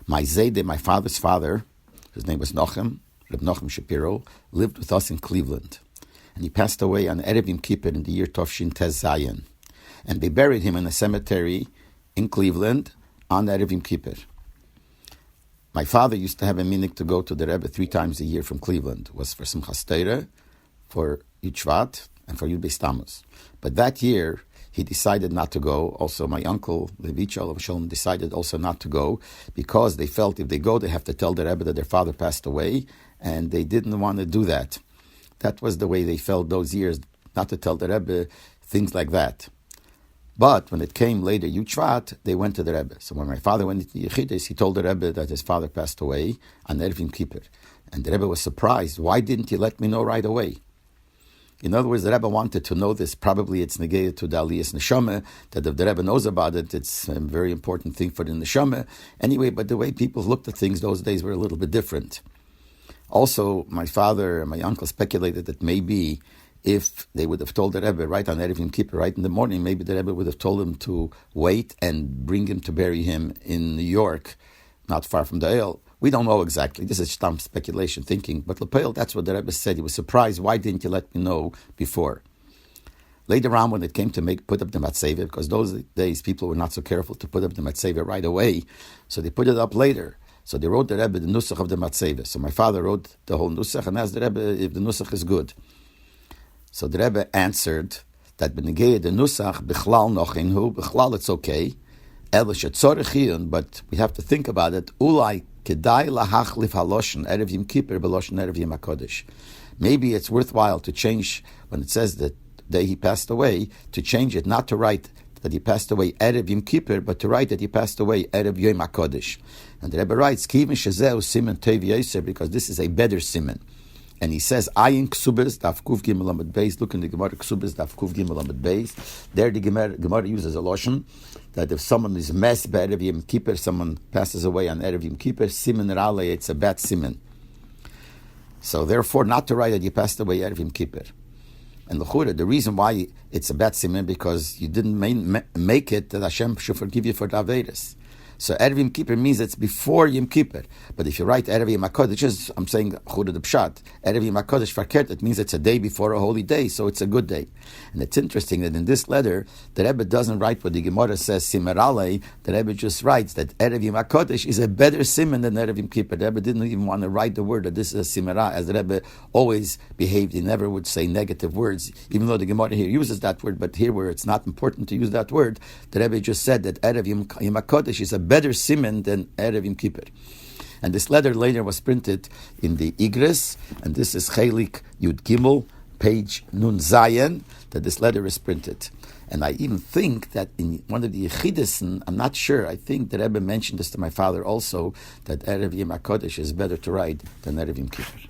My Zayde, my father's father, his name was Nochum, Rabbi Leibel Schapiro, lived with us in Cleveland. And he passed away on Erev Kippur in the year Tovshin Tez Zayin. And they buried him in a cemetery in Cleveland on Erev Kippur. My father used to have a minhag to go to the Rebbe 3 times a year from Cleveland. It was for Simchas Torah, for Yud Shvat, and for Yud Beis Tammuz. But that year, he decided not to go. Also, my uncle, Levi Shalom, decided also not to go because they felt if they go, they have to tell the Rebbe that their father passed away, and they didn't want to do that. That was the way they felt those years, not to tell the Rebbe things like that. But when it came later, Yud Shvat, they went to the Rebbe. So when my father went into Yechidus, he told the Rebbe that his father passed away on Erev Kippur. And the Rebbe was surprised. Why didn't he let me know right away? In other words, the Rebbe wanted to know this. Probably it's negayah to the Aliyas Neshama, that if the Rebbe knows about it, it's a very important thing for the Neshama. Anyway, but the way people looked at things those days were a little bit different. Also, my father and my uncle speculated that maybe if they would have told the Rebbe right on Erev Kippur, right in the morning, maybe the Rebbe would have told him to wait and bring him to bury him in New York, not far from the Eil. We don't know exactly. This is some speculation thinking. But Lepel, that's what the Rebbe said. He was surprised. Why didn't you let me know before? Later on, when it came to put up the Matzeva, because those days people were not so careful to put up the Matzeva right away, so they put it up later. So they wrote the Rebbe the Nusach of the Matzeva. So my father wrote the whole Nusach and asked the Rebbe if the Nusach is good. So the Rebbe answered that Benegei the Nusach Bichlal Nochinhu, Bichlal it's okay, Elish Tzorechiyun, but we have to think about it. Ulai Kedai Lahachlif Haloshen Erev Yom Kippur Beloshen Erev Yom HaKodesh. Maybe it's worthwhile to change when it says that the day he passed away, to change it, not to write that he passed away Erev Yom Kippur, but to write that he passed away Erev Yom HaKodesh. And the Rebbe writes, Kivin Shezeu Simen Tev Yoser, because this is a better simen. And he says, Ayin Ksubes, Daf Kuv Gimel Amud Beis. Look in the Gemara, Ksubes, Daf Kuv Gimel Amud Beis. There the Gemara uses a lotion that if someone is mes be'erev Yom Kippur, someone passes away on Erev Yom Kippur, simen rale, it's a bad simen. So therefore, not to write that you passed away Erev Yom Kippur. And the reason why it's a bad simen, because you didn't make it that Hashem should forgive you for the Averis. So Erev Yom Kippur means it's before Yom Kippur. But if you write Erev Yom HaKodesh, I'm saying Chura the Pshat, Erev Yom HaKodesh Farkert, it means it's a day before a holy day, so it's a good day. And it's interesting that in this letter, the Rebbe doesn't write what the Gemara says, Simerale. The Rebbe just writes that Erev Yom HaKodesh is a better siman than Erev Yom Kippur. The Rebbe didn't even want to write the word that this is a Simera, as the Rebbe always behaved. He never would say negative words, even though the Gemara here uses that word, but here where it's not important to use that word, the Rebbe just said that Erev Yom HaKodesh is a better siman than Erev Yom Kippur. And this letter later was printed in the Igris, and this is Chelik Yud Gimel, page Nun Zayin, that this letter is printed. And I even think that in one of the Yechidus, I'm not sure, I think the Rebbe mentioned this to my father also, that Erev Yom HaKodesh is better to write than Erev Yom Kippur.